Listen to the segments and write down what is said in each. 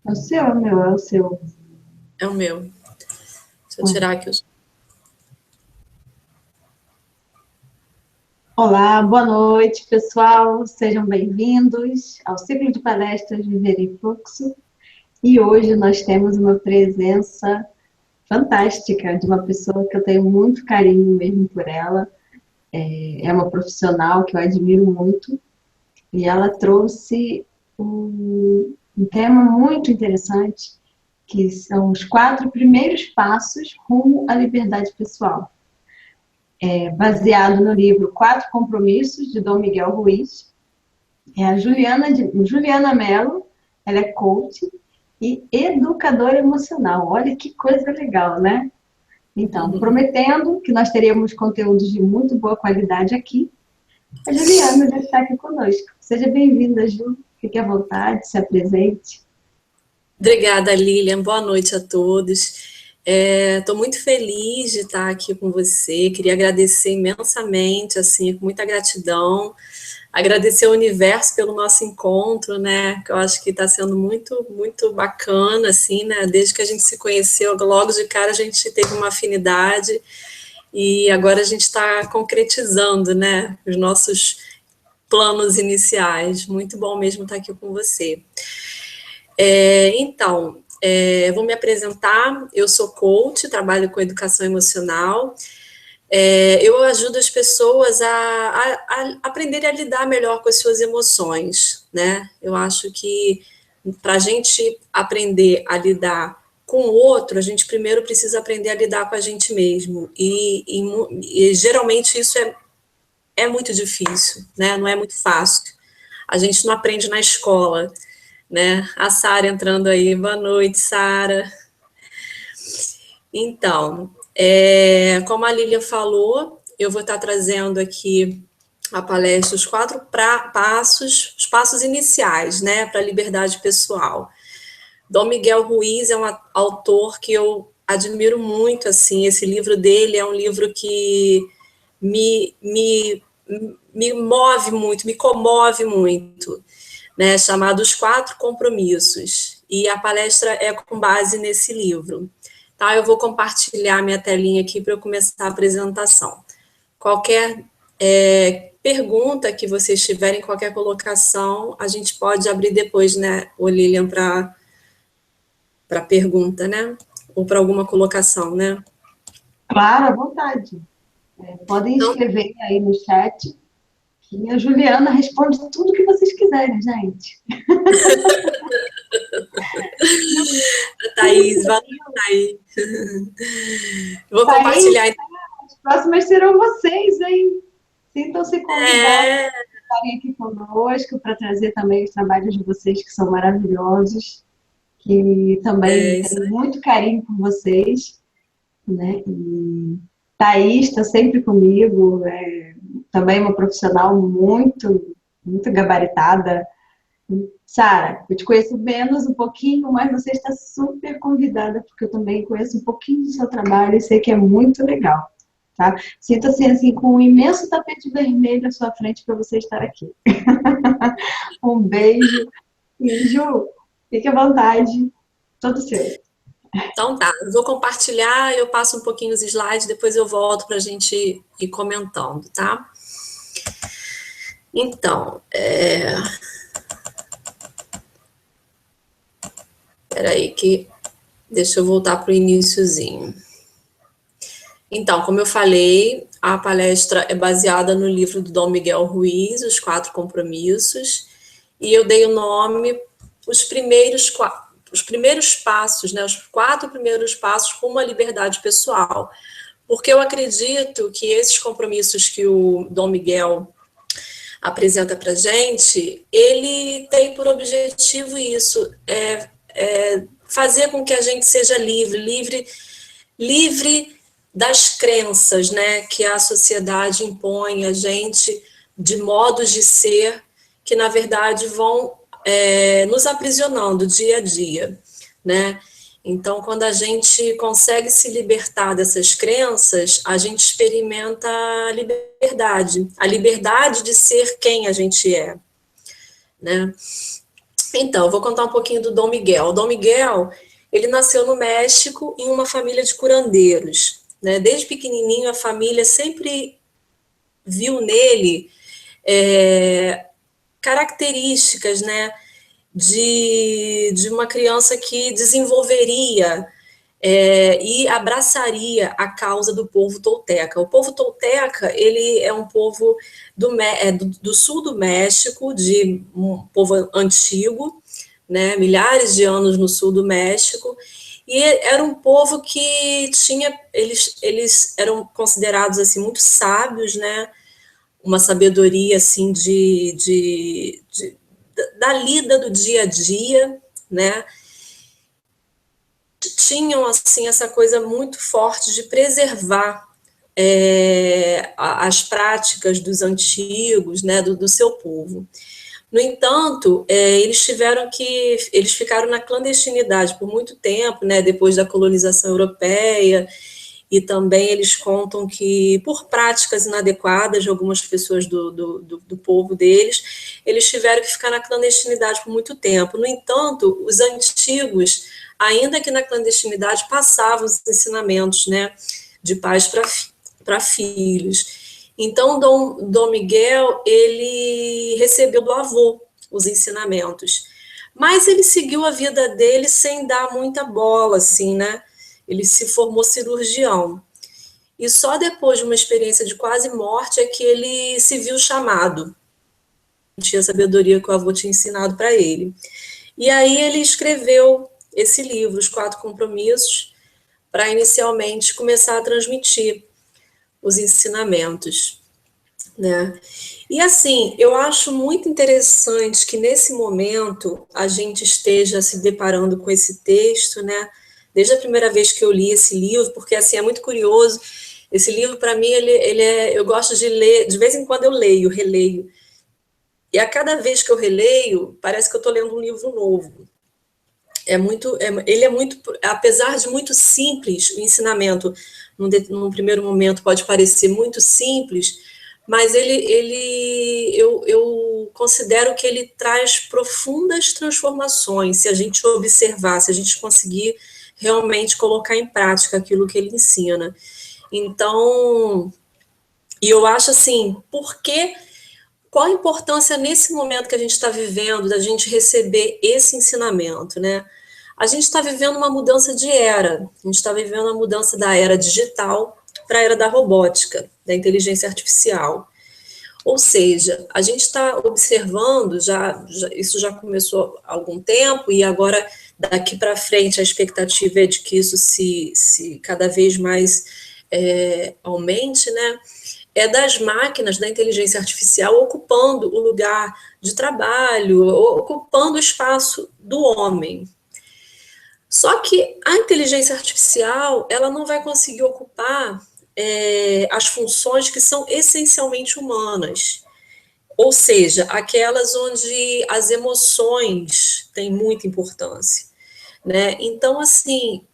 É o seu, é o meu, é o seu. É o meu. Deixa eu tirar aqui os. Olá, boa noite, pessoal. Sejam bem-vindos ao ciclo de palestras Viver em Fluxo. E hoje nós temos uma presença fantástica de uma pessoa que eu tenho muito carinho mesmo por ela. É uma profissional que eu admiro muito e ela trouxe um tema muito interessante, que são os 4 primeiros passos rumo à liberdade pessoal. Baseado no livro Quatro Compromissos, de Dom Miguel Ruiz. É a Juliana Mello, ela é coach e educadora emocional. Olha que coisa legal, né? Então, prometendo que nós teríamos conteúdos de muito boa qualidade aqui, a Juliana já está aqui conosco. Seja bem-vinda, Ju. Fique à vontade, se apresente. Obrigada, Lilian. Boa noite a todos. Estou muito feliz de estar aqui com você. Queria agradecer imensamente, assim, com muita gratidão. Agradecer ao universo pelo nosso encontro, né? Que eu acho que está sendo muito, muito bacana, assim, né? Desde que a gente se conheceu, logo de cara a gente teve uma afinidade e agora a gente está concretizando, né? Os nossos planos iniciais. Muito bom mesmo estar aqui com você. Vou me apresentar. Eu sou coach, trabalho com educação emocional. Eu ajudo as pessoas a aprenderem a lidar melhor com as suas emoções, né? Eu acho que para a gente aprender a lidar com o outro, a gente primeiro precisa aprender a lidar com a gente mesmo. E geralmente isso é muito difícil, né? Não é muito fácil. A gente não aprende na escola, né? A Sara entrando aí. Boa noite, Sara. Então, como a Lilian falou, eu vou estar trazendo aqui a palestra os 4 passos, os passos iniciais, né, para a liberdade pessoal. Dom Miguel Ruiz é um autor que eu admiro muito, assim, esse livro dele é um livro que me move muito, me comove muito, né, chamado Os Quatro Compromissos, e a palestra é com base nesse livro. Tá, eu vou compartilhar minha telinha aqui para eu começar a apresentação. Qualquer pergunta que vocês tiverem, qualquer colocação, a gente pode abrir depois, né, o Lilian, para pergunta, né? Ou para alguma colocação, né? Claro, à vontade. Podem Então, escrever aí no chat que a Juliana responde tudo que vocês quiserem, gente. Thaís, valeu, Thaís. Vou Thaís, compartilhar. as próximas serão vocês, hein? Sintam-se convidados É, a estarem aqui conosco para trazer também os trabalhos de vocês, que são maravilhosos, que também isso. tenho muito carinho por vocês, né? E Thaís está sempre comigo, também uma profissional muito, muito gabaritada. Sara, eu te conheço menos um pouquinho, mas você está super convidada, porque eu também conheço um pouquinho do seu trabalho e sei que é muito legal. Tá? Sinta-se assim com um imenso tapete vermelho à sua frente para você estar aqui. Um beijo. E Ju, fique à vontade. Todo seu. Então tá, eu vou compartilhar, eu passo um pouquinho os slides, depois eu volto para a gente ir comentando, tá? Então, peraí que deixa eu voltar para o iniciozinho. Então, como eu falei, a palestra é baseada no livro do Dom Miguel Ruiz, Os Quatro Compromissos, e eu dei o nome, os primeiros passos, né, os 4 primeiros passos rumo à liberdade pessoal. Porque eu acredito que esses compromissos que o Dom Miguel apresenta para a gente, ele tem por objetivo isso, fazer com que a gente seja livre das crenças, né, que a sociedade impõe a gente de modos de ser que, na verdade, vão nos aprisionando dia a dia, né? Então, quando a gente consegue se libertar dessas crenças, a gente experimenta a liberdade de ser quem a gente é, né? Então, eu vou contar um pouquinho do Dom Miguel. O Dom Miguel, ele nasceu no México em uma família de curandeiros, né? Desde pequenininho, a família sempre viu nele características, né, de uma criança que desenvolveria e abraçaria a causa do povo tolteca. O povo tolteca, ele é um povo do sul do México, de um povo antigo, né, milhares de anos no sul do México, e era um povo que tinha, eles eram considerados assim muito sábios, né, uma sabedoria assim da lida do dia a dia, né? Tinham assim essa coisa muito forte de preservar as práticas dos antigos, né, do seu povo. No entanto, eles ficaram na clandestinidade por muito tempo, né, depois da colonização europeia, e também eles contam que, por práticas inadequadas de algumas pessoas do povo deles, eles tiveram que ficar na clandestinidade por muito tempo. No entanto, os antigos, ainda que na clandestinidade, passavam os ensinamentos, né, de pais para filhos. Então, Dom Miguel, ele recebeu do avô os ensinamentos, mas ele seguiu a vida dele sem dar muita bola, assim, né? Ele se formou cirurgião. E só depois de uma experiência de quase morte é que ele se viu chamado. Tinha a sabedoria que o avô tinha ensinado para ele. E aí ele escreveu esse livro, Os Quatro Compromissos, para inicialmente começar a transmitir os ensinamentos, né? E assim, eu acho muito interessante que nesse momento a gente esteja se deparando com esse texto, né? Desde a primeira vez que eu li esse livro, porque assim é muito curioso. Esse livro para mim eu gosto de ler, de vez em quando eu leio, releio. E a cada vez que eu releio, parece que eu estou lendo um livro novo. Ele é muito, apesar de muito simples, o ensinamento, num primeiro momento, pode parecer muito simples, mas eu considero que ele traz profundas transformações, se a gente observar, se a gente conseguir realmente colocar em prática aquilo que ele ensina. Então, e eu acho assim, qual a importância nesse momento que a gente está vivendo da gente receber esse ensinamento, né? A gente está vivendo uma mudança de era, a gente está vivendo a mudança da era digital para a era da robótica, da inteligência artificial. Ou seja, a gente está observando, isso já começou há algum tempo, e agora, daqui para frente, a expectativa é de que isso se cada vez mais aumente, né? É das máquinas, da inteligência artificial, ocupando o lugar de trabalho, ocupando o espaço do homem. Só que a inteligência artificial, ela não vai conseguir ocupar as funções que são essencialmente humanas, ou seja, aquelas onde as emoções têm muita importância, né? Então, assim,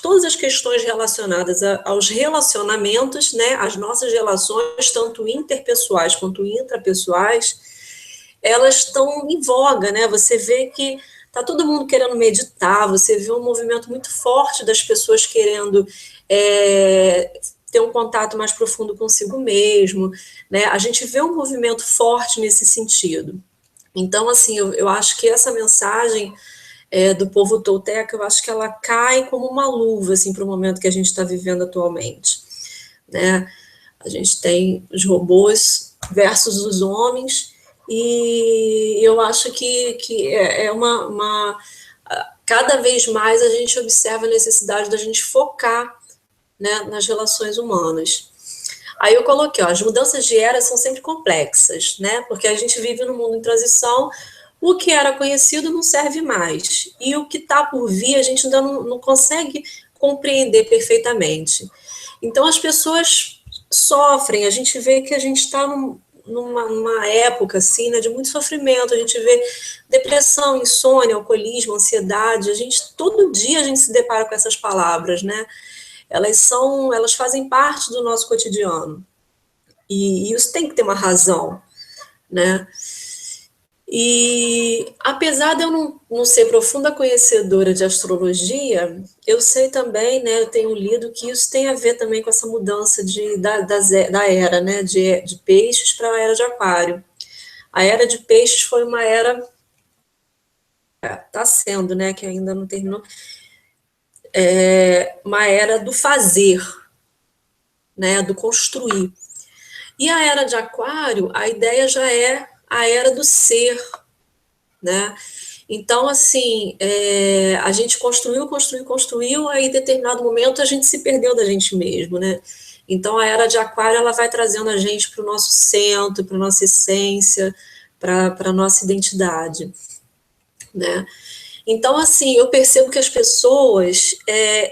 todas as questões relacionadas aos relacionamentos, né, as nossas relações, tanto interpessoais quanto intrapessoais, elas estão em voga, né? Você vê que está todo mundo querendo meditar, você vê um movimento muito forte das pessoas querendo ter um contato mais profundo consigo mesmo, né? A gente vê um movimento forte nesse sentido. Então, assim, eu acho que essa mensagem do povo tolteca, eu acho que ela cai como uma luva, assim, para o momento que a gente está vivendo atualmente, né? A gente tem os robôs versus os homens, e eu acho que cada vez mais a gente observa a necessidade da gente focar, né, nas relações humanas. Aí eu coloquei, ó, as mudanças de era são sempre complexas, né? Porque a gente vive num mundo em transição, o que era conhecido não serve mais, e o que está por vir a gente ainda não consegue compreender perfeitamente. Então as pessoas sofrem, a gente vê que a gente está numa época assim, né, de muito sofrimento, a gente vê depressão, insônia, alcoolismo, ansiedade, todo dia a gente se depara com essas palavras, né? Elas fazem parte do nosso cotidiano. E isso tem que ter uma razão, né? E apesar de eu não ser profunda conhecedora de astrologia, eu sei também, né, eu tenho lido que isso tem a ver também com essa mudança da era, né, de peixes para a era de aquário. A era de peixes foi uma era, está sendo, né, que ainda não terminou, uma era do fazer, né, do construir. E a era de aquário, a ideia já é a era do ser, né? Então, assim, a gente construiu, aí em determinado momento a gente se perdeu da gente mesmo, né? Então, a era de aquário, ela vai trazendo a gente para o nosso centro, para a nossa essência, para a nossa identidade, né? Então, assim, eu percebo que as pessoas,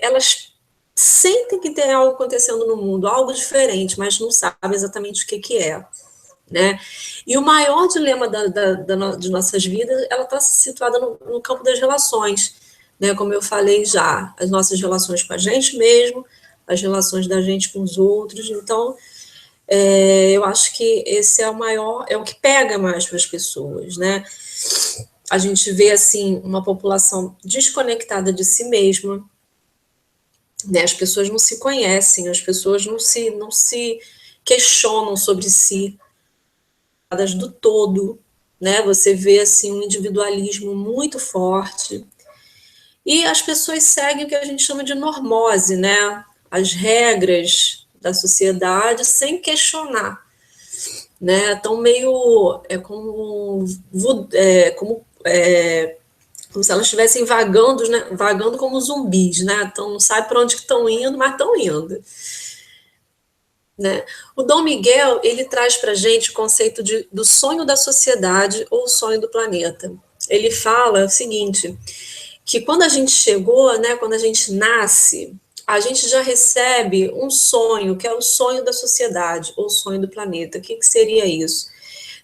elas sentem que tem algo acontecendo no mundo, algo diferente, mas não sabem exatamente o que, que é, né? E o maior dilema de nossas vidas, ela está situada no campo das relações, né? Como eu falei já, as nossas relações com a gente mesmo, as relações da gente com os outros. Então, eu acho que esse é o maior, é o que pega mais para as pessoas, né? A gente vê, assim, uma população desconectada de si mesma, né? As pessoas não se conhecem, as pessoas não se questionam sobre si, do todo, né? Você vê, assim, um individualismo muito forte, e as pessoas seguem o que a gente chama de normose, né? As regras da sociedade sem questionar, né? Estão meio como se elas estivessem vagando, né? Vagando como zumbis, né? Então não sabe para onde estão indo, mas estão indo, né? O Dom Miguel, ele traz para a gente o conceito do sonho da sociedade ou sonho do planeta. Ele fala o seguinte, que quando a gente chegou, né, quando a gente nasce, a gente já recebe um sonho, que é o sonho da sociedade, ou sonho do planeta. O que seria isso?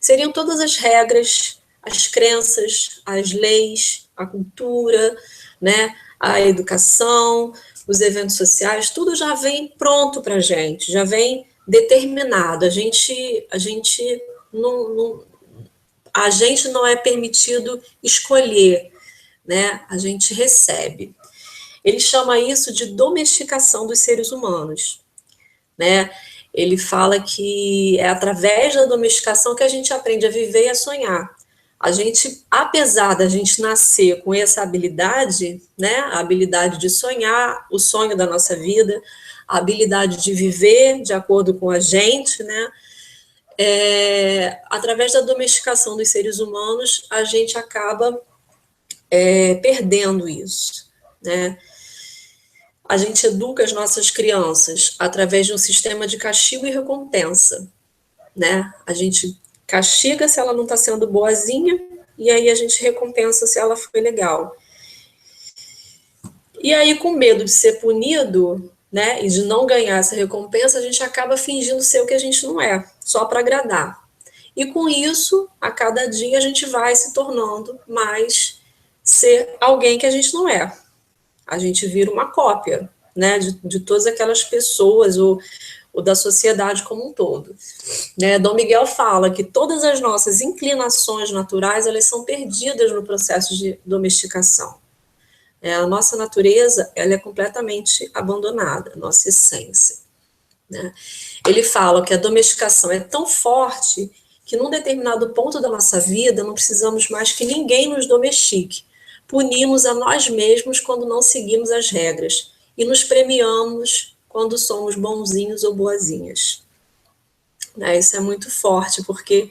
Seriam todas as regras, as crenças, as leis, a cultura, né, a educação, os eventos sociais, tudo já vem pronto para a gente, já vem determinado. A gente não é permitido escolher, né? A gente recebe. Ele chama isso de domesticação dos seres humanos, né? Ele fala que é através da domesticação que a gente aprende a viver e a sonhar. A gente, apesar da gente nascer com essa habilidade, né, a habilidade de sonhar, o sonho da nossa vida, a habilidade de viver de acordo com a gente, né, através da domesticação dos seres humanos, a gente acaba perdendo isso, né? A gente educa as nossas crianças através de um sistema de castigo e recompensa, né? A gente castiga se ela não está sendo boazinha, e aí a gente recompensa se ela foi legal. E aí, com medo de ser punido, né, e de não ganhar essa recompensa, a gente acaba fingindo ser o que a gente não é, só para agradar. E com isso, a cada dia a gente vai se tornando mais ser alguém que a gente não é. A gente vira uma cópia, né, de todas aquelas pessoas ou da sociedade como um todo, né? Dom Miguel fala que todas as nossas inclinações naturais, elas são perdidas no processo de domesticação. A nossa natureza, ela é completamente abandonada, a nossa essência, né? Ele fala que a domesticação é tão forte que num determinado ponto da nossa vida não precisamos mais que ninguém nos domestique. Punimos a nós mesmos quando não seguimos as regras e nos premiamos quando somos bonzinhos ou boazinhas. Isso é muito forte, porque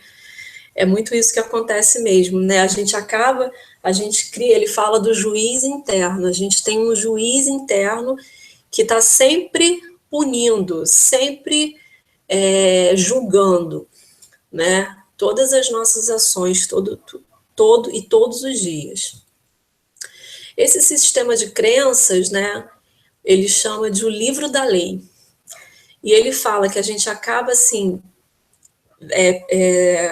é muito isso que acontece mesmo, né? A gente cria, ele fala do juiz interno, a gente tem um juiz interno que está sempre punindo, sempre julgando, né? Todas as nossas ações, e todos os dias. Esse sistema de crenças, né, ele chama de o livro da lei. E ele fala que a gente acaba, assim,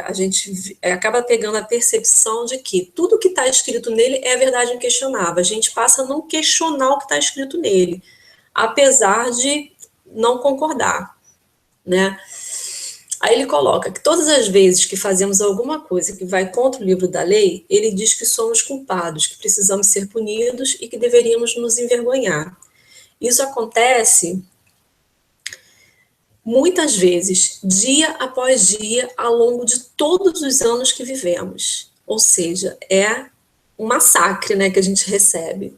a gente acaba pegando a percepção de que tudo que está escrito nele é verdade inquestionável. A gente passa a não questionar o que está escrito nele, apesar de não concordar, né? Aí ele coloca que todas as vezes que fazemos alguma coisa que vai contra o livro da lei, ele diz que somos culpados, que precisamos ser punidos e que deveríamos nos envergonhar. Isso acontece muitas vezes, dia após dia, ao longo de todos os anos que vivemos. Ou seja, é um massacre, né, que a gente recebe.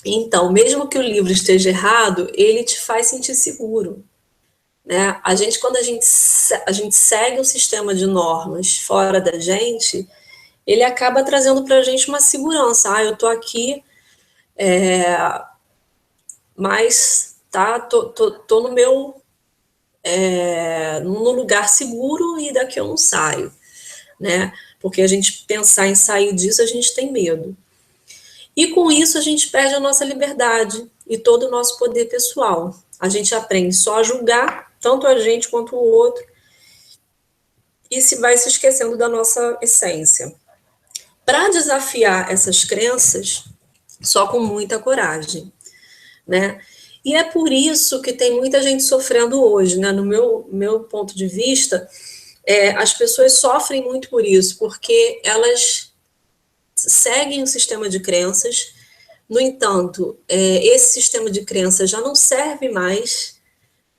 Então, mesmo que o livro esteja errado, ele te faz sentir seguro. Né? Quando a gente segue um sistema de normas fora da gente, ele acaba trazendo para a gente uma segurança. Ah, eu estou aqui, mas tô no meu num lugar seguro e daqui eu não saio, né? Porque a gente pensar em sair disso, a gente tem medo. E com isso a gente perde a nossa liberdade e todo o nosso poder pessoal. A gente aprende só a julgar, tanto a gente quanto o outro, e vai se esquecendo da nossa essência. Para desafiar essas crenças, só com muita coragem, né? E é por isso que tem muita gente sofrendo hoje, né? No meu ponto de vista, as pessoas sofrem muito por isso, porque elas seguem o sistema de crenças. No entanto, esse sistema de crenças já não serve mais,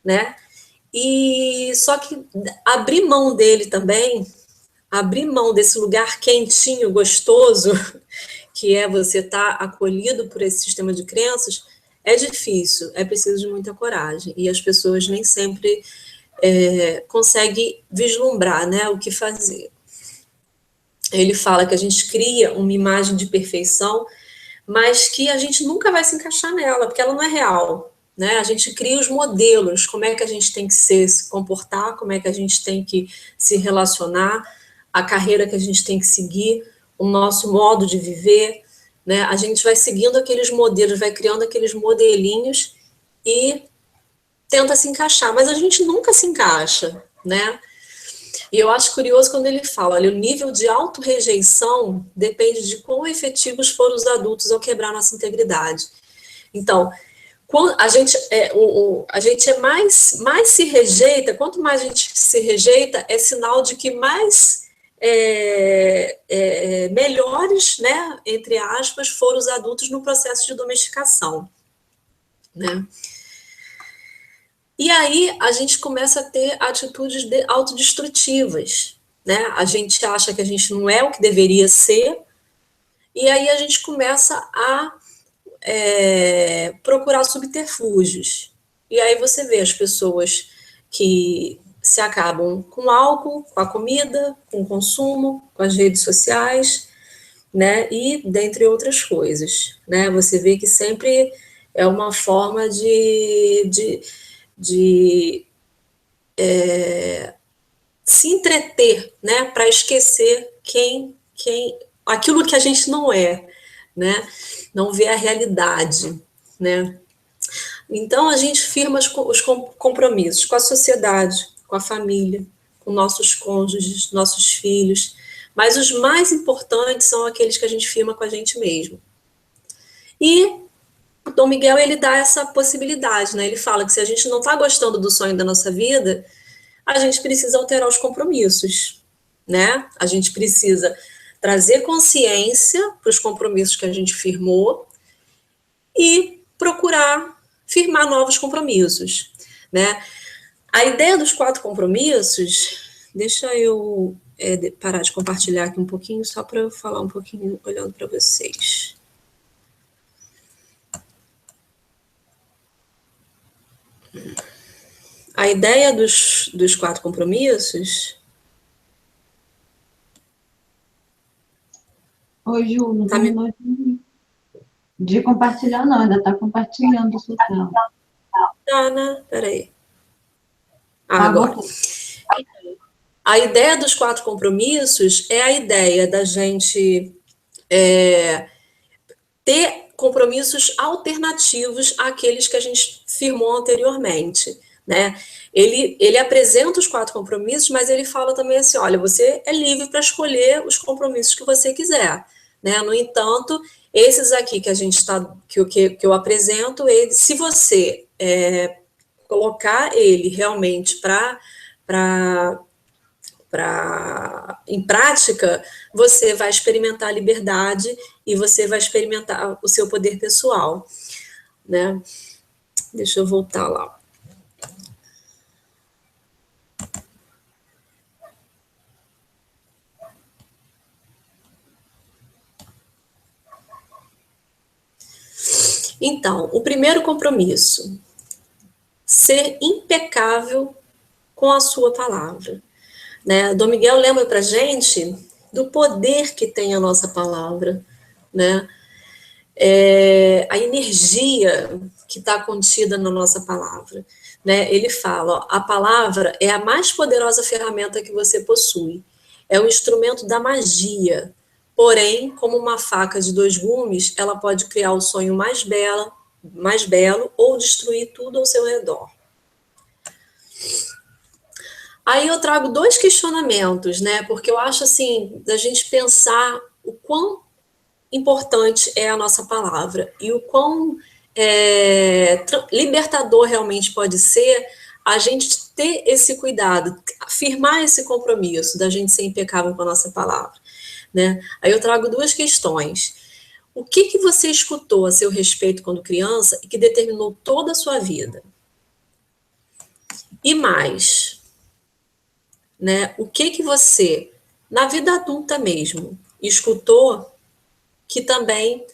né? E só que abrir mão dele também, abrir mão desse lugar quentinho, gostoso, que é você estar acolhido por esse sistema de crenças, é difícil, é preciso de muita coragem. E as pessoas nem sempre conseguem vislumbrar, né, o que fazer. Ele fala que a gente cria uma imagem de perfeição, mas que a gente nunca vai se encaixar nela, porque ela não é real. Né? A gente cria os modelos, como é que a gente tem que se comportar, como é que a gente tem que se relacionar, a carreira que a gente tem que seguir, o nosso modo de viver, né? A gente vai seguindo aqueles modelos, vai criando aqueles modelinhos e tenta se encaixar, mas a gente nunca se encaixa, né? E eu acho curioso quando ele fala, olha, o nível de autorrejeição depende de quão efetivos foram os adultos ao quebrar nossa integridade. Então, a gente mais se rejeita, quanto mais a gente se rejeita, é sinal de que mais melhores, né, entre aspas, foram os adultos no processo de domesticação. Né? E aí a gente começa a ter atitudes autodestrutivas. Né? A gente acha que a gente não é o que deveria ser, e aí a gente começa a procurar subterfúgios. E aí você vê as pessoas que se acabam com álcool, com a comida, com o consumo, com as redes sociais, né? E dentre outras coisas. Né? Você vê que sempre é uma forma de se entreter, né? Para esquecer aquilo que a gente não é, né? Não vê a realidade, né? Então, a gente firma os compromissos com a sociedade, com a família, com nossos cônjuges, nossos filhos, mas os mais importantes são aqueles que a gente firma com a gente mesmo. E o Dom Miguel, ele dá essa possibilidade, né? Ele fala que se a gente não está gostando do sonho da nossa vida, a gente precisa alterar os compromissos, né? A gente precisa trazer consciência para os compromissos que a gente firmou e procurar firmar novos compromissos, né? A ideia dos 4 compromissos, deixa eu parar de compartilhar aqui um pouquinho, só para eu falar um pouquinho olhando para vocês. A ideia dos 4 compromissos... Oi, Ju, não terminou de compartilhar, não. Ainda está compartilhando o seu tela. Tá, né? Peraí. Agora. A ideia dos 4 compromissos é a ideia da gente ter compromissos alternativos àqueles que a gente firmou anteriormente, né? Ele apresenta os 4 compromissos, mas ele fala também assim, olha, você é livre para escolher os compromissos que você quiser, né? No entanto, esses aqui que a gente que eu apresento, se você colocar ele realmente para em prática, você vai experimentar a liberdade e você vai experimentar o seu poder pessoal, né? Deixa eu voltar lá. Então, o primeiro compromisso, ser impecável com a sua palavra, né? Dom Miguel lembra para a gente do poder que tem a nossa palavra, né? A energia que está contida na nossa palavra, né? Ele fala, ó, a palavra é a mais poderosa ferramenta que você possui, é o instrumento da magia, porém, como uma faca de dois gumes, ela pode criar o sonho mais belo ou destruir tudo ao seu redor. Aí eu trago dois questionamentos, né? Porque eu acho assim, da gente pensar o quão importante é a nossa palavra e o quão libertador realmente pode ser a gente ter esse cuidado, afirmar esse compromisso da gente ser impecável com a nossa palavra, né? Aí eu trago duas questões. O que você escutou a seu respeito quando criança e que determinou toda a sua vida? E mais, né? O que você, na vida adulta mesmo, escutou que também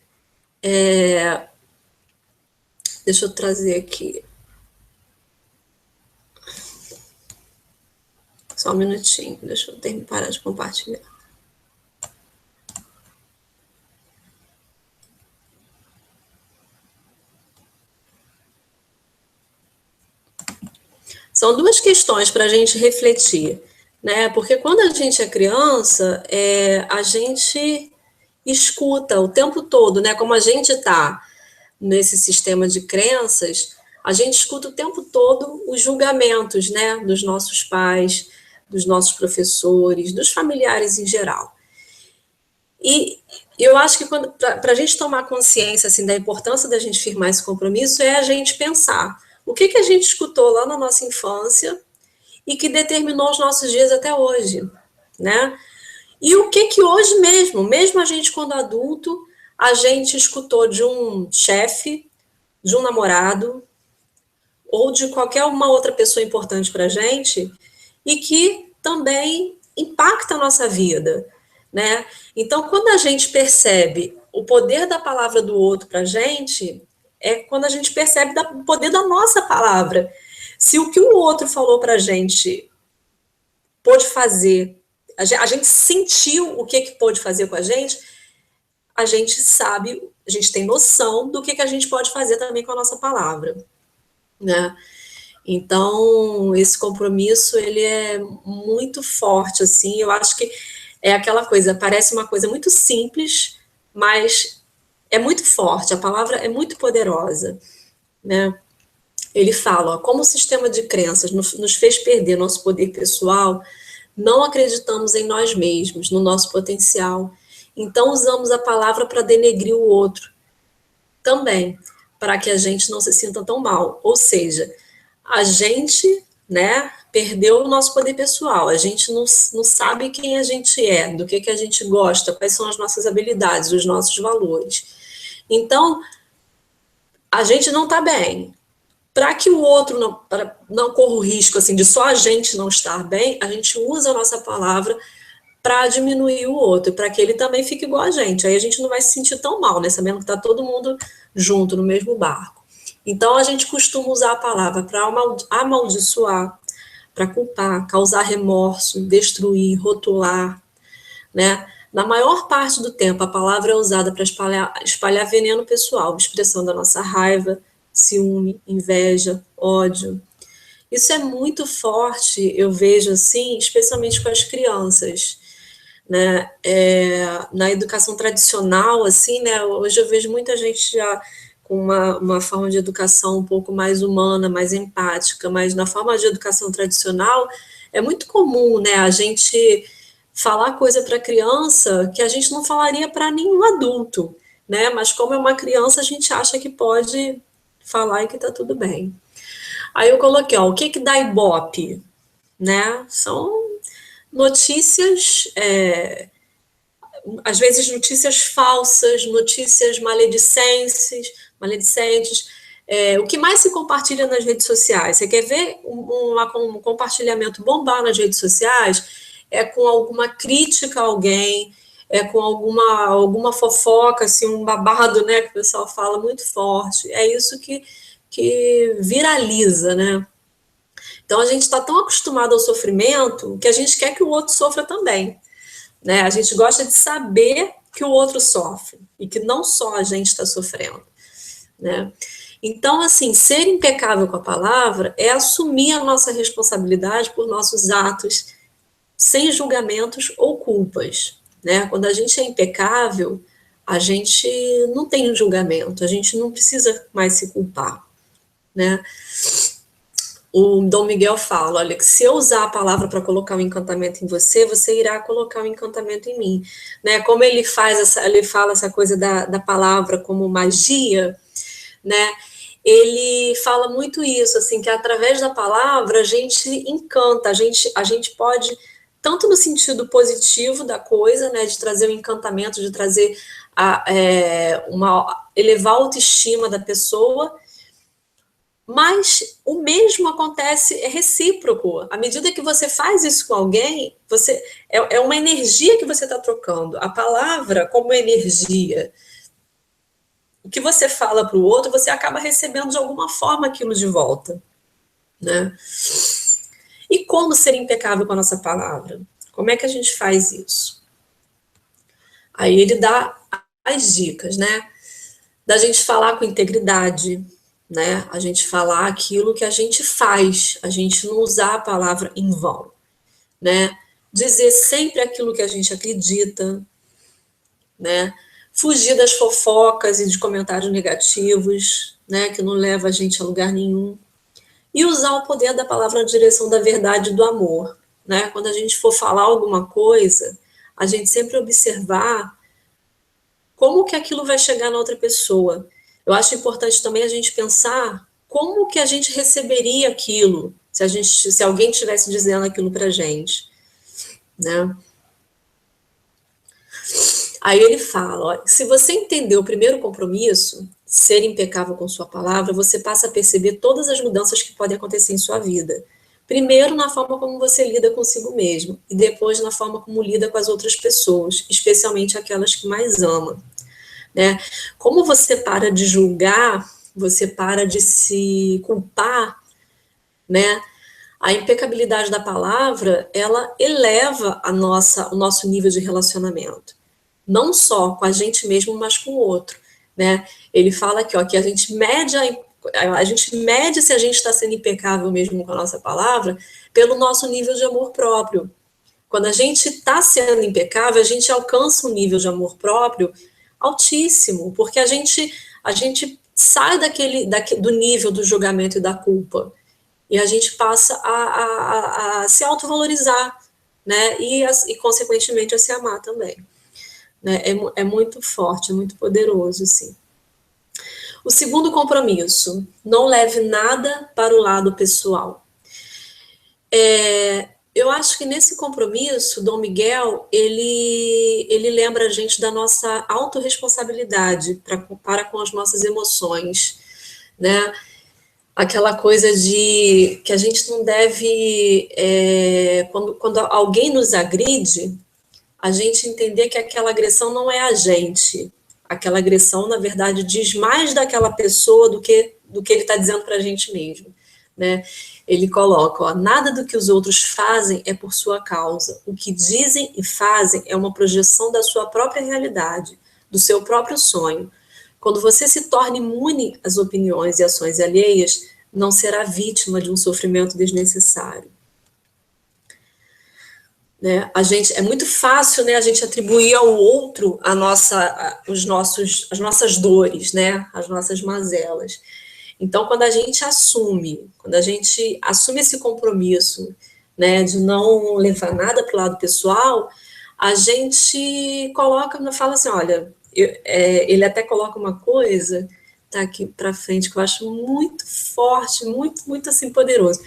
deixa eu trazer aqui. Só um minutinho, deixa eu parar de compartilhar. São duas questões para a gente refletir, né? Porque quando a gente é criança, a gente escuta o tempo todo, né? Como a gente está nesse sistema de crenças, a gente escuta o tempo todo os julgamentos, né? Dos nossos pais, dos nossos professores, dos familiares em geral. E eu acho que para a gente tomar consciência assim, da importância da gente firmar esse compromisso é a gente pensar o que a gente escutou lá na nossa infância e que determinou os nossos dias até hoje, né? E o que hoje mesmo a gente quando adulto, a gente escutou de um chefe, de um namorado ou de qualquer uma outra pessoa importante para a gente e que também impacta a nossa vida, né? Então, quando a gente percebe o poder da palavra do outro para a gente, é quando a gente percebe o poder da nossa palavra. Se o que o outro falou para a gente pôde fazer, a gente sentiu o que pôde fazer com a gente sabe, a gente tem noção do que a gente pode fazer também com a nossa palavra, né? Então, esse compromisso, ele é muito forte, assim, eu acho que é aquela coisa, parece uma coisa muito simples, mas é muito forte, a palavra é muito poderosa, né? Ele fala, ó, como o sistema de crenças nos fez perder nosso poder pessoal, não acreditamos em nós mesmos, no nosso potencial, então usamos a palavra para denegrir o outro, também, para que a gente não se sinta tão mal, ou seja, a gente, né, perdeu o nosso poder pessoal, a gente não sabe quem a gente é, do que a gente gosta, quais são as nossas habilidades, os nossos valores. Então, a gente não está bem. Para que o outro não corra o risco assim, de só a gente não estar bem, a gente usa a nossa palavra para diminuir o outro, para que ele também fique igual a gente. Aí a gente não vai se sentir tão mal, né, sabendo que está todo mundo junto no mesmo barco. Então, a gente costuma usar a palavra para amaldiçoar, para culpar, causar remorso, destruir, rotular, né? Na maior parte do tempo, a palavra é usada para espalhar veneno pessoal, expressão da nossa raiva, ciúme, inveja, ódio. Isso é muito forte, eu vejo assim, especialmente com as crianças, né? Na educação tradicional, assim, né? Hoje eu vejo muita gente já com uma forma de educação um pouco mais humana, mais empática, mas na forma de educação tradicional é muito comum, né, a gente falar coisa para criança que a gente não falaria para nenhum adulto, né, mas como é uma criança a gente acha que pode falar e que tá tudo bem. Aí eu coloquei, ó, o que dá Ibope, né? São notícias, às vezes notícias falsas, notícias maledicentes. O que mais se compartilha nas redes sociais? Você quer ver um compartilhamento bombar nas redes sociais? É com alguma crítica a alguém, é com alguma fofoca, assim, um babado, né, que o pessoal fala muito forte. É isso que viraliza, né? Então a gente está tão acostumado ao sofrimento que a gente quer que o outro sofra também, né? A gente gosta de saber que o outro sofre e que não só a gente está sofrendo, né? Então, assim, ser impecável com a palavra é assumir a nossa responsabilidade por nossos atos, sem julgamentos ou culpas, né? Quando a gente é impecável, a gente não tem julgamento, a gente não precisa mais se culpar, né? O Dom Miguel fala, olha, que se eu usar a palavra para colocar um encantamento em você, você irá colocar um encantamento em mim, né? Como ele fala essa coisa da palavra como magia, né? Ele fala muito isso, assim, que através da palavra a gente encanta, a gente pode, tanto no sentido positivo da coisa, né, de trazer o encantamento, de trazer elevar a autoestima da pessoa, mas o mesmo acontece, é recíproco. À medida que você faz isso com alguém, é uma energia que você está trocando. A palavra como energia. O que você fala para o outro, você acaba recebendo de alguma forma aquilo de volta, né? E como ser impecável com a nossa palavra? Como é que a gente faz isso? Aí ele dá as dicas, né? Da gente falar com integridade, né? A gente falar aquilo que a gente faz, a gente não usar a palavra em vão, né? Dizer sempre aquilo que a gente acredita, né? Fugir das fofocas e de comentários negativos, né? Que não leva a gente a lugar nenhum. E usar o poder da palavra na direção da verdade e do amor, né? Quando a gente for falar alguma coisa, a gente sempre observar como que aquilo vai chegar na outra pessoa. Eu acho importante também a gente pensar como que a gente receberia aquilo se alguém estivesse dizendo aquilo para a gente, né? Aí ele fala, ó, se você entender o primeiro compromisso, ser impecável com sua palavra, você passa a perceber todas as mudanças que podem acontecer em sua vida. Primeiro, na forma como você lida consigo mesmo, e depois na forma como lida com as outras pessoas, especialmente aquelas que mais ama, né? Como você para de julgar, você para de se culpar, né? A impecabilidade da palavra, ela eleva o nosso nível de relacionamento. Não só com a gente mesmo, mas com o outro, né? Ele fala aqui, ó, que a gente mede se a gente está sendo impecável mesmo com a nossa palavra pelo nosso nível de amor próprio. Quando a gente está sendo impecável, a gente alcança um nível de amor próprio altíssimo, porque a gente sai do nível do julgamento e da culpa, e a gente passa a se autovalorizar, né? E consequentemente a se amar também. Né? É muito forte, é muito poderoso, assim. O segundo compromisso, não leve nada para o lado pessoal. Eu acho que nesse compromisso, Dom Miguel, ele lembra a gente da nossa autorresponsabilidade para com as nossas emoções, né? Aquela coisa de que a gente não deve, quando alguém nos agride, a gente entender que aquela agressão não é a gente. Aquela agressão, na verdade, diz mais daquela pessoa do que ele está dizendo para a gente mesmo, né? Ele coloca, ó, nada do que os outros fazem é por sua causa. O que dizem e fazem é uma projeção da sua própria realidade, do seu próprio sonho. Quando você se torna imune às opiniões e ações alheias, não será vítima de um sofrimento desnecessário. Né? É muito fácil, né, a gente atribuir ao outro as nossas dores, né, as nossas mazelas. Então, quando a gente assume esse compromisso, né, de não levar nada para o lado pessoal, a gente fala assim, olha, ele até coloca uma coisa, tá aqui para frente, que eu acho muito forte, muito, muito assim, poderoso.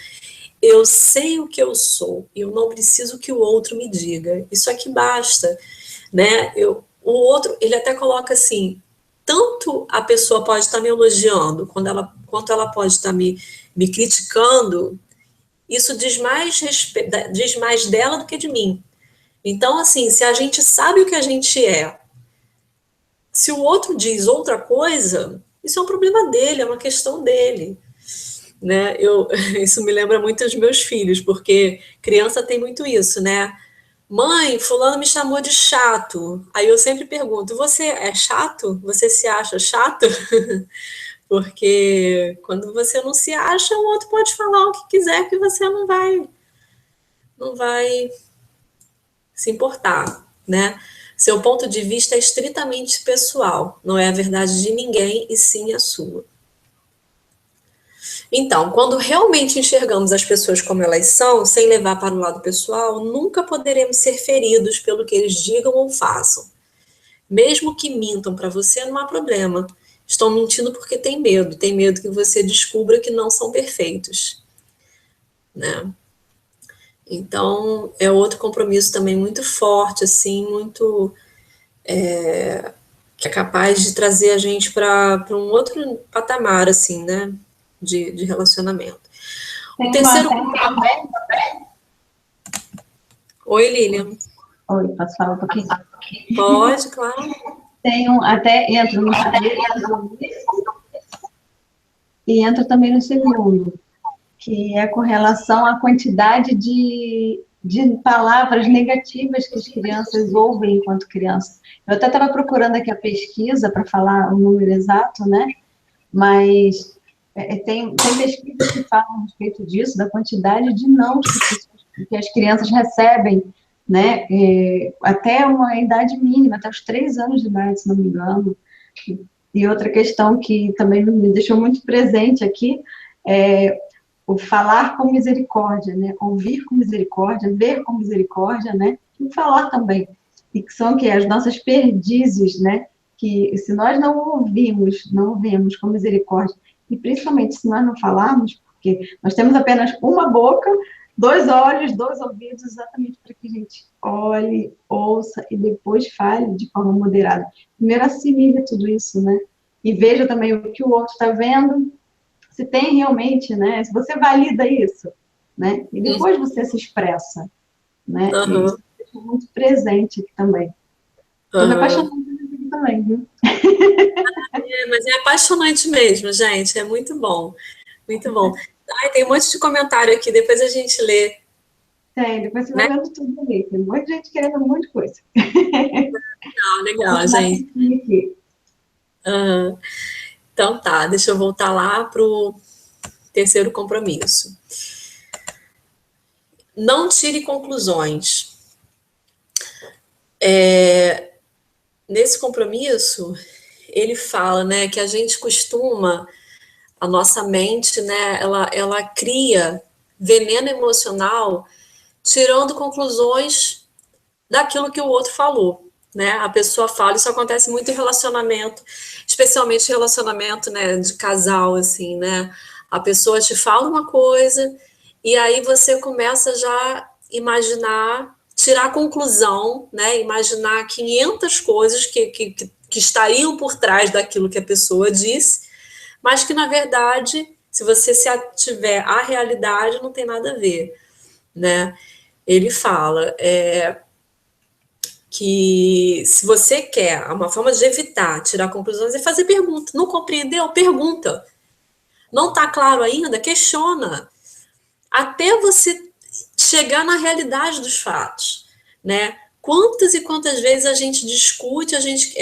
eu sei o que eu sou, eu não preciso que o outro me diga. Isso aqui basta, né? O outro, ele até coloca assim, tanto a pessoa pode estar me elogiando, quanto ela pode estar me criticando, isso diz mais dela do que de mim. Então, assim, se a gente sabe o que a gente é, se o outro diz outra coisa, isso é um problema dele, é uma questão dele. Né? Isso me lembra muito dos meus filhos, porque criança tem muito isso, né? Mãe, fulano me chamou de chato. Aí eu sempre pergunto, você é chato? Você se acha chato? Porque quando você não se acha, o outro pode falar o que quiser que você não vai se importar, né? Seu ponto de vista é estritamente pessoal, não é a verdade de ninguém e sim a sua. Então, quando realmente enxergamos as pessoas como elas são, sem levar para o lado pessoal, nunca poderemos ser feridos pelo que eles digam ou façam. Mesmo que mintam para você, não há problema. Estão mentindo porque tem medo que você descubra que não são perfeitos, né? Então, é outro compromisso também muito forte, assim, muito que é capaz de trazer a gente para um outro patamar, assim, né? De relacionamento. O Tem uma terceiro. também. Oi, Lilian. Oi, posso falar um pouquinho? Pode, claro. Tem um, até entra no primeiro e entra também no segundo, que é com relação à quantidade de palavras negativas que as crianças ouvem enquanto crianças. Eu até estava procurando aqui a pesquisa para falar o número exato, né? Mas tem pesquisas que falam a respeito disso, da quantidade de nãos que as crianças recebem, né? Até uma idade mínima, até os 3 anos de idade, se não me engano. E outra questão que também me deixou muito presente aqui é o falar com misericórdia, né? Ouvir com misericórdia, ver com misericórdia, né? E falar também. E que são que as nossas perdizes, né? Que se nós não ouvimos, não vemos com misericórdia, e principalmente se nós não falarmos, porque nós temos apenas uma boca, 2 olhos, 2 ouvidos, exatamente para que a gente olhe, ouça e depois fale de forma moderada. Primeiro assimile tudo isso, né? E veja também o que o outro está vendo, se tem realmente, né? Se você valida isso, né? E depois você se expressa, né? E isso é muito presente aqui também. Estou me apaixonando por isso aqui também, viu? Mas é apaixonante mesmo, gente. É muito bom. Muito bom. Ai, tem um monte de comentário aqui, depois a gente lê. Tem, depois você vai Né? vendo tudo ali. Tem um monte de gente querendo um monte de coisa. Legal, gente. Aqui. Então tá, deixa eu voltar lá pro terceiro compromisso. Não tire conclusões. Nesse compromisso, ele fala, né, que a gente costuma, a nossa mente, né, ela cria veneno emocional tirando conclusões daquilo que o outro falou, né? A pessoa fala, isso acontece muito em relacionamento, especialmente relacionamento, né, de casal, assim, né? A pessoa te fala uma coisa e aí você começa já a imaginar, tirar conclusão, né? Imaginar 500 coisas que estariam por trás daquilo que a pessoa disse, mas que, na verdade, se você se ativer à realidade, não tem nada a ver, né? Ele fala que se você quer, uma forma de evitar tirar conclusões é fazer pergunta. Não compreendeu? Pergunta. Não está claro ainda? Questiona. Até você chegar na realidade dos fatos, né? Quantas e quantas vezes a gente discute, a gente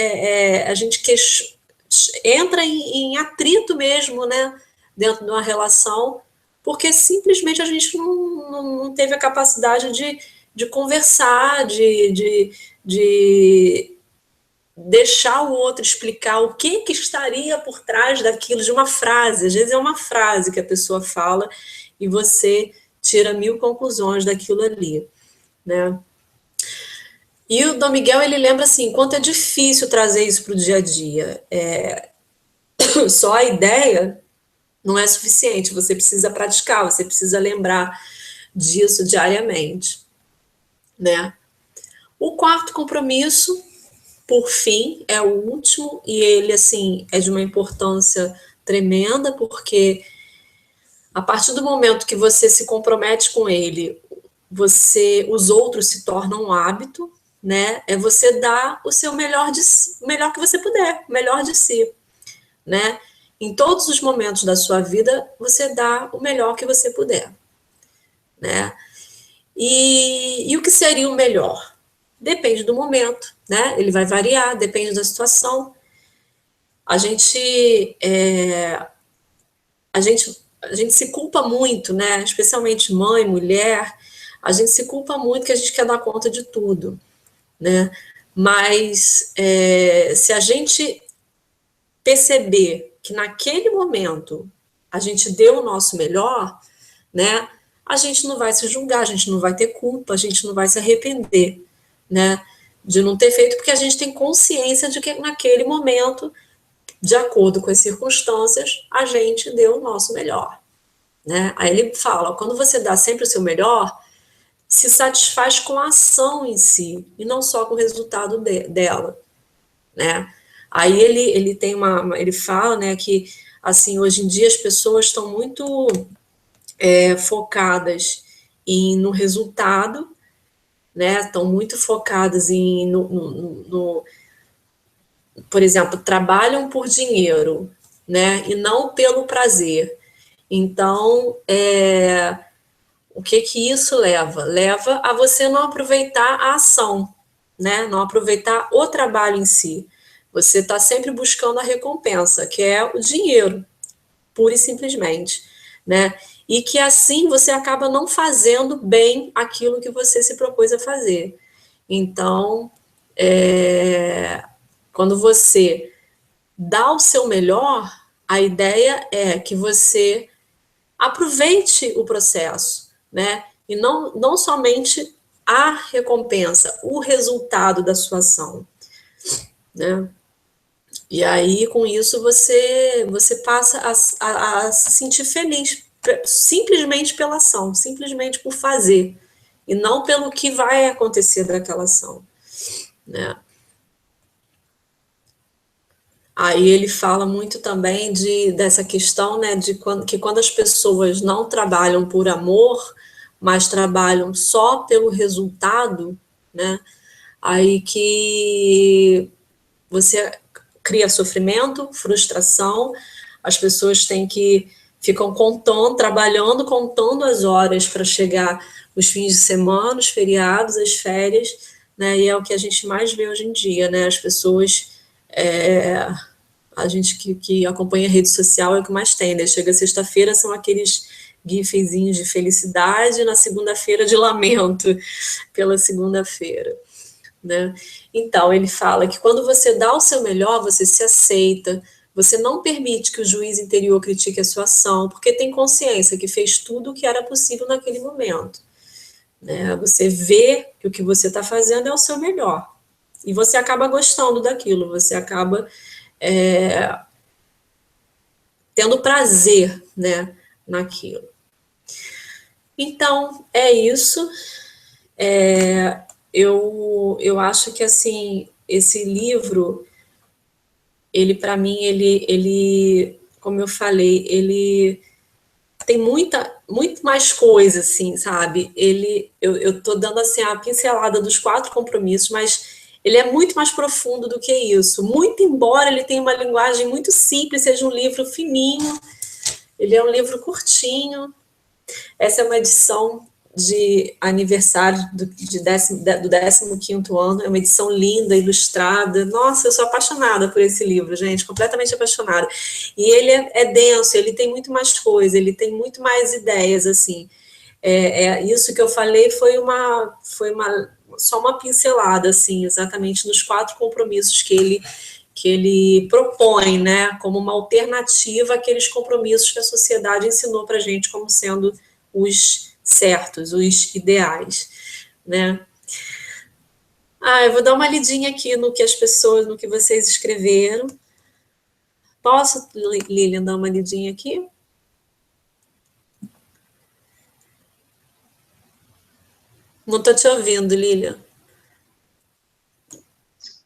entra em atrito mesmo, né? Dentro de uma relação, porque simplesmente a gente não teve a capacidade de conversar, de deixar o outro explicar o que estaria por trás daquilo, de uma frase. Às vezes é uma frase que a pessoa fala e você tira 1000 conclusões daquilo ali, né? E o Dom Miguel, ele lembra assim, quanto é difícil trazer isso para o dia a dia. Só a ideia não é suficiente, você precisa praticar, você precisa lembrar disso diariamente, né? O quarto compromisso, por fim, é o último, e ele, assim, é de uma importância tremenda, porque a partir do momento que você se compromete com ele, os outros se tornam um hábito, né? É você dar o seu melhor que você puder, o melhor de si, né? Em todos os momentos da sua vida, você dá o melhor que você puder, né? E o que seria o melhor? Depende do momento, né? Ele vai variar, depende da situação. A gente, a gente se culpa muito, né? Especialmente mãe, mulher, a gente se culpa muito que a gente quer dar conta de tudo, né? Mas se a gente perceber que naquele momento a gente deu o nosso melhor, né? A gente não vai se julgar, a gente não vai ter culpa, a gente não vai se arrepender, né? De não ter feito, porque a gente tem consciência de que naquele momento, de acordo com as circunstâncias, a gente deu o nosso melhor, né? Aí ele fala, quando você dá sempre o seu melhor, se satisfaz com a ação em si, e não só com o resultado dela, né? Aí ele tem ele fala, né, que assim, hoje em dia as pessoas estão muito focadas no resultado, né? Estão muito focadas por exemplo, trabalham por dinheiro, né? E não pelo prazer. Então, o que isso leva? Leva a você não aproveitar a ação, né? Não aproveitar o trabalho em si. Você está sempre buscando a recompensa, que é o dinheiro, pura e simplesmente, né? E que assim você acaba não fazendo bem aquilo que você se propôs a fazer. Então, quando você dá o seu melhor, a ideia é que você aproveite o processo, né? E não somente a recompensa, o resultado da sua ação, né? E aí, com isso, você passa a se sentir feliz, simplesmente pela ação, simplesmente por fazer, e não pelo que vai acontecer daquela ação, né? Aí ele fala muito também dessa questão, né, que quando as pessoas não trabalham por amor, mas trabalham só pelo resultado, né, aí que você cria sofrimento, frustração, as pessoas ficam trabalhando, contando as horas para chegar os fins de semana, os feriados, as férias, né, e é o que a gente mais vê hoje em dia, né, as pessoas, a gente que acompanha a rede social é o que mais tem, né, chega sexta-feira, são aqueles gifzinhos de felicidade, na segunda-feira de lamento pela segunda-feira, né? Então, ele fala que quando você dá o seu melhor, você se aceita, você não permite que o juiz interior critique a sua ação, porque tem consciência que fez tudo o que era possível naquele momento, né? Você vê que o que você está fazendo é o seu melhor, e você acaba gostando daquilo, você acaba tendo prazer, né, naquilo. Então, é isso. Eu acho que, assim, esse livro, ele, para mim, ele, como eu falei, ele tem muito mais coisa, assim, sabe? Eu tô dando, assim, a pincelada dos 4 compromissos, mas ele é muito mais profundo do que isso. Muito embora ele tenha uma linguagem muito simples, seja um livro fininho, ele é um livro curtinho. Essa é uma edição de aniversário do 15º ano, é uma edição linda, ilustrada. Nossa, eu sou apaixonada por esse livro, gente, completamente apaixonada. E ele é denso, ele tem muito mais coisa, ele tem muito mais ideias, assim. Isso que eu falei foi só uma pincelada, assim, exatamente nos 4 compromissos que ele propõe, né, como uma alternativa àqueles compromissos que a sociedade ensinou para a gente como sendo os certos, os ideais, né? Eu vou dar uma lidinha aqui no no que vocês escreveram. Posso, Lilian, dar uma lidinha aqui? Não estou te ouvindo, Lilian.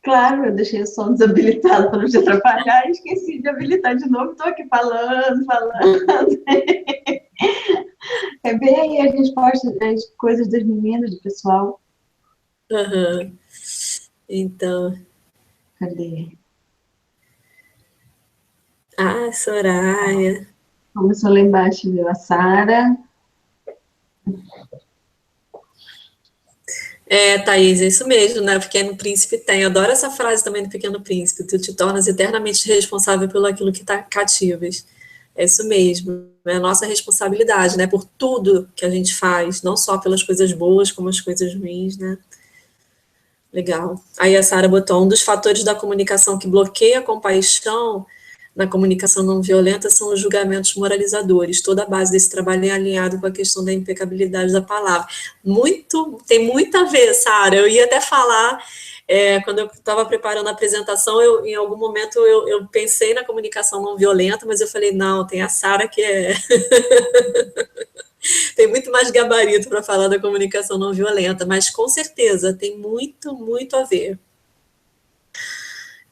Claro, eu deixei o som desabilitado para não te atrapalhar e esqueci de habilitar de novo. Estou aqui falando. É bem aí, a gente posta as coisas das meninas, do pessoal. Uhum. Então. Cadê? Ah, Soraya. Começou lá embaixo, viu? A Sara. Thaís, é isso mesmo, né? O Pequeno Príncipe tem. Eu adoro essa frase também do Pequeno Príncipe. Tu te tornas eternamente responsável pelo aquilo que cativas. É isso mesmo. É a nossa responsabilidade, né? Por tudo que a gente faz, não só pelas coisas boas, como as coisas ruins, né? Legal. Aí a Sara botou um dos fatores da comunicação que bloqueia a compaixão na comunicação não violenta são os julgamentos moralizadores. Toda a base desse trabalho é alinhado com a questão da impecabilidade da palavra. Tem muito a ver, Sara. Eu ia até falar, quando eu estava preparando a apresentação, em algum momento eu pensei na comunicação não violenta, mas eu falei, não, tem a Sara que tem muito mais gabarito para falar da comunicação não violenta, mas com certeza tem muito, muito a ver.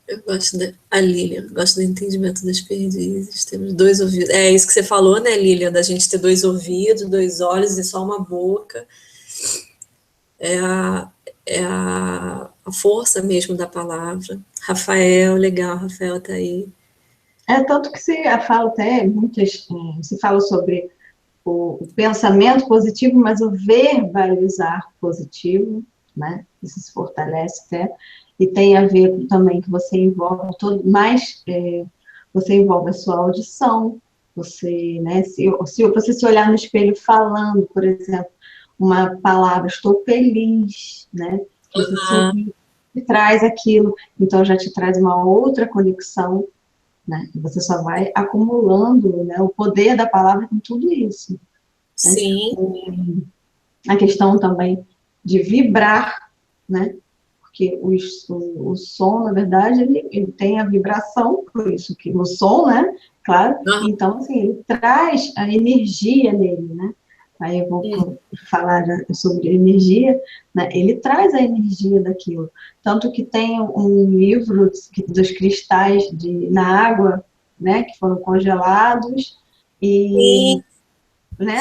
Eu gosto a Lilian, gosto do entendimento das perdizes. Temos dois ouvidos. É isso que você falou, né, Lilian? Da gente ter dois ouvidos, dois olhos e só uma boca. É a força mesmo da palavra. Rafael, legal, Rafael tá aí. Tanto que se fala até, se fala sobre o pensamento positivo, mas o verbalizar positivo, né? Isso se fortalece até. E tem a ver também que você envolve você envolve a sua audição, você, né, se você se olhar no espelho falando, por exemplo, uma palavra, estou feliz, né? Você sorri, e traz aquilo, então já te traz uma outra conexão, né? E você só vai acumulando, né, o poder da palavra com tudo isso. Né? Sim. A questão também de vibrar, né? Porque o som, na verdade, ele tem a vibração, por isso que o som, né? Claro, então, assim, ele traz a energia nele, né? Aí eu vou falar sobre energia, né? Ele traz a energia daquilo. Tanto que tem um livro dos cristais na água, né? Que foram congelados e, né?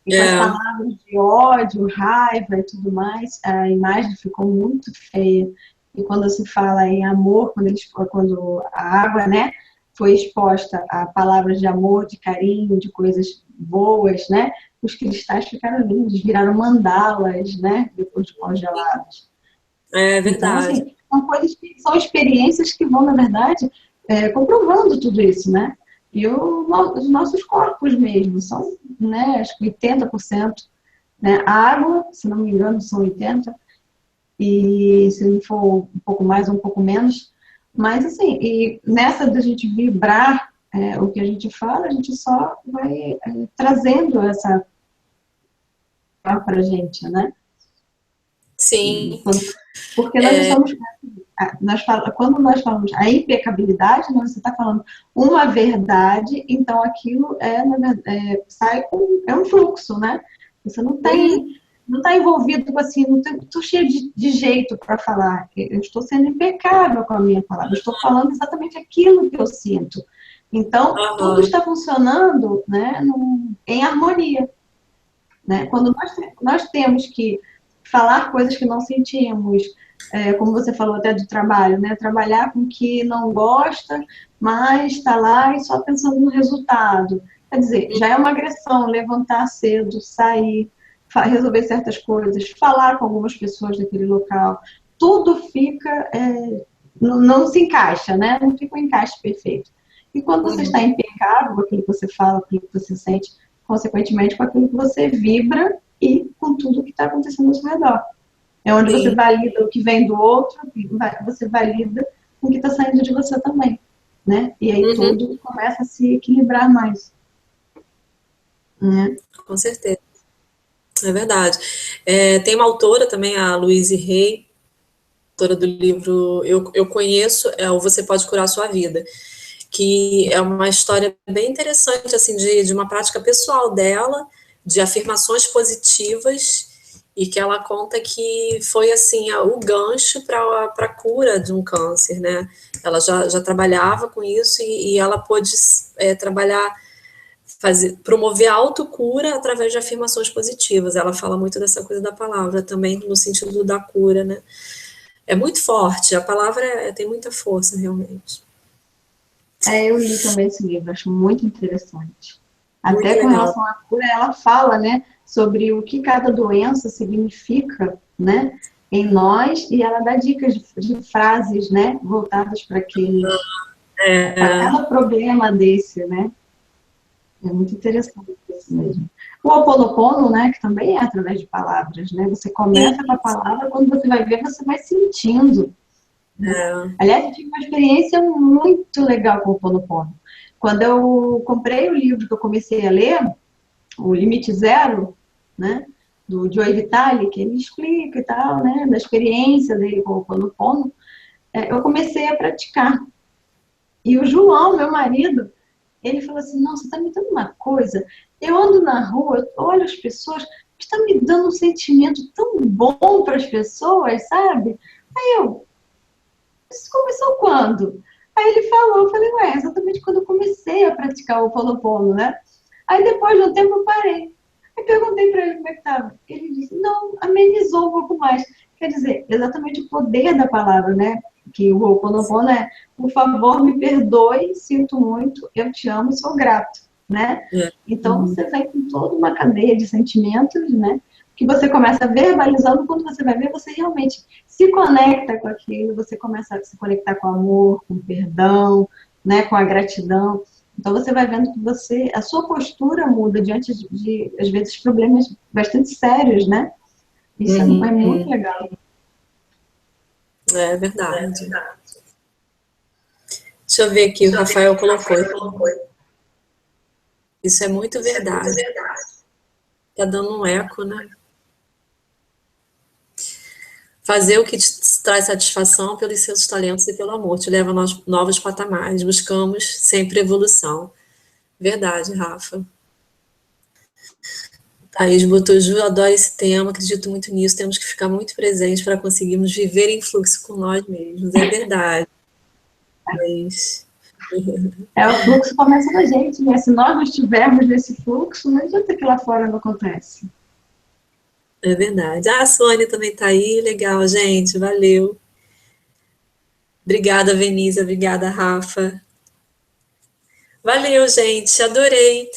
E com as palavras de ódio, raiva e tudo mais, a imagem ficou muito feia. E quando se fala em amor, quando a água, né, foi exposta a palavras de amor, de carinho, de coisas boas, né, os cristais ficaram lindos, viraram mandalas, né, depois de congelados. É Então, verdade. assim, são experiências que vão, na verdade, comprovando tudo isso, né? E os nossos corpos mesmo são, né, acho que 80%, né? A água, se não me engano, são 80%, e se não for um pouco mais ou um pouco menos. Mas, assim, e nessa da gente vibrar o que a gente fala, a gente só vai trazendo essa para a gente, né? Sim. Porque nós estamos quando nós falamos a impecabilidade, né, você está falando uma verdade, então aquilo sai é um fluxo, né? Você não está envolvido com assim, não estou cheio de jeito para falar. Eu estou sendo impecável com a minha palavra, eu estou falando exatamente aquilo que eu sinto. Então, tudo está funcionando, né, em harmonia. Né? Quando nós temos que falar coisas que não sentimos, como você falou até do trabalho, né? Trabalhar com o que não gosta, mas está lá e só pensando no resultado. Quer dizer, já é uma agressão levantar cedo, sair, resolver certas coisas, falar com algumas pessoas daquele local. Tudo fica, não se encaixa, né? Não fica um encaixe perfeito. E quando você está impecável com aquilo que você fala, com aquilo que você sente, consequentemente com aquilo que você vibra e com tudo que está acontecendo ao seu redor. É onde você valida o que vem do outro, você valida o que está saindo de você também, né? E aí tudo começa a se equilibrar mais. Né? Com certeza. É verdade. Tem uma autora também, a Louise Hay, autora do livro Eu Conheço, o Você Pode Curar a Sua Vida, que é uma história bem interessante, assim, de uma prática pessoal dela, de afirmações positivas e que ela conta que foi assim o gancho para a cura de um câncer, né? Ela já trabalhava com isso e ela pôde trabalhar, promover a autocura através de afirmações positivas. Ela fala muito dessa coisa da palavra também, no sentido da cura, né? É muito forte, a palavra tem muita força, realmente. Eu li também esse livro, acho muito interessante. Muito Até com legal. relação à cura, ela fala, né, sobre o que cada doença significa, né, em nós, e ela dá dicas de frases, né, voltadas para para cada problema desse, né. É muito interessante isso mesmo. O Ho Oponopono, né, que também é através de palavras, né? Você começa com a palavra, quando você vai ver, você vai sentindo. Né? Aliás, eu tive uma experiência muito legal com o Ho Oponopono. Quando eu comprei o livro que eu comecei a ler, O Limite Zero, né, do Joe Vitale, que ele explica e tal, né, da experiência dele com o Ho Oponopono, eu comecei a praticar. E o João, meu marido, ele falou assim, não, você está me dando uma coisa, eu ando na rua, eu olho as pessoas, está me dando um sentimento tão bom para as pessoas, sabe? Aí isso começou quando? Aí ele falou, eu falei, ué, exatamente quando eu comecei a praticar o Ho Oponopono, né? Aí depois de um tempo eu parei. Aí perguntei para ele como é que estava. Ele disse, não, amenizou um pouco mais. Quer dizer, exatamente o poder da palavra, né? Que o Ho Oponopono é, por favor, me perdoe, sinto muito, eu te amo, sou grato, né? Então você vem com toda uma cadeia de sentimentos, né? Que você começa verbalizando, quando você vai ver, você realmente se conecta com aquilo, você começa a se conectar com o amor, com o perdão, né? Com a gratidão. Então você vai vendo que a sua postura muda diante de às vezes, problemas bastante sérios, né? Isso é muito legal. É verdade. Deixa eu ver aqui, o Rafael colocou. Isso é muito verdade. Tá dando um eco, né? Fazer o que te traz satisfação pelos seus talentos e pelo amor, te leva a novos patamares. Buscamos sempre evolução. Verdade, Rafa. Thaís Botoju, adoro esse tema, acredito muito nisso. Temos que ficar muito presentes para conseguirmos viver em fluxo com nós mesmos. É verdade. Mas... O fluxo começa na gente, né? Se nós não estivermos nesse fluxo, não adianta que lá fora não acontece. É verdade. A Sônia também está aí. Legal, gente. Valeu. Obrigada, Venisa. Obrigada, Rafa. Valeu, gente. Adorei.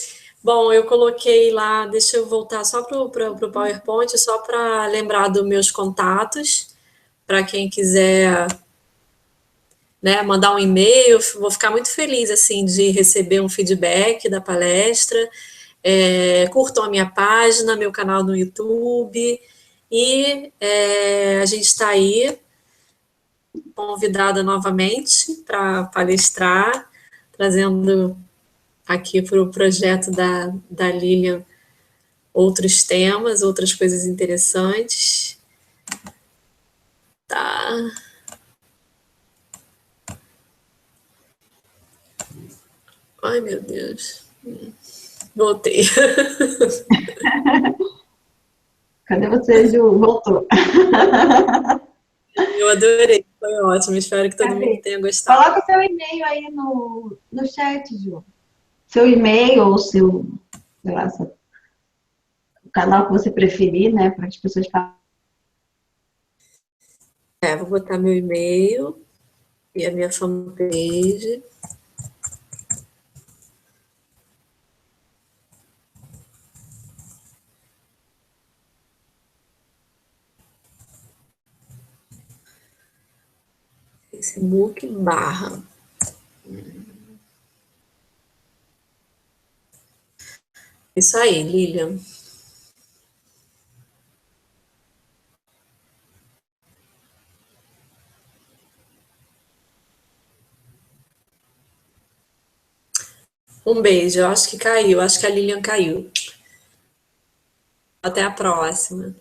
Bom, eu coloquei lá, deixa eu voltar só para o PowerPoint, só para lembrar dos meus contatos, para quem quiser, né, mandar um e-mail. Vou ficar muito feliz assim de receber um feedback da palestra. Curtam a minha página, meu canal no YouTube, e a gente está aí convidada novamente para palestrar, trazendo aqui para o projeto da Lilian outros temas, outras coisas interessantes. Tá. Ai, meu Deus. Voltei. Cadê você, Ju? Voltou. Eu adorei, foi ótimo. Espero que todo mundo tenha gostado. Coloca seu e-mail aí no chat, Ju. Seu e-mail ou seu, sei lá, o canal que você preferir, né? Para as pessoas falarem. Vou botar meu e-mail e a minha fanpage. Facebook /. Isso aí, Lilian. Um beijo, eu acho que caiu, acho que a Lilian caiu. Até a próxima.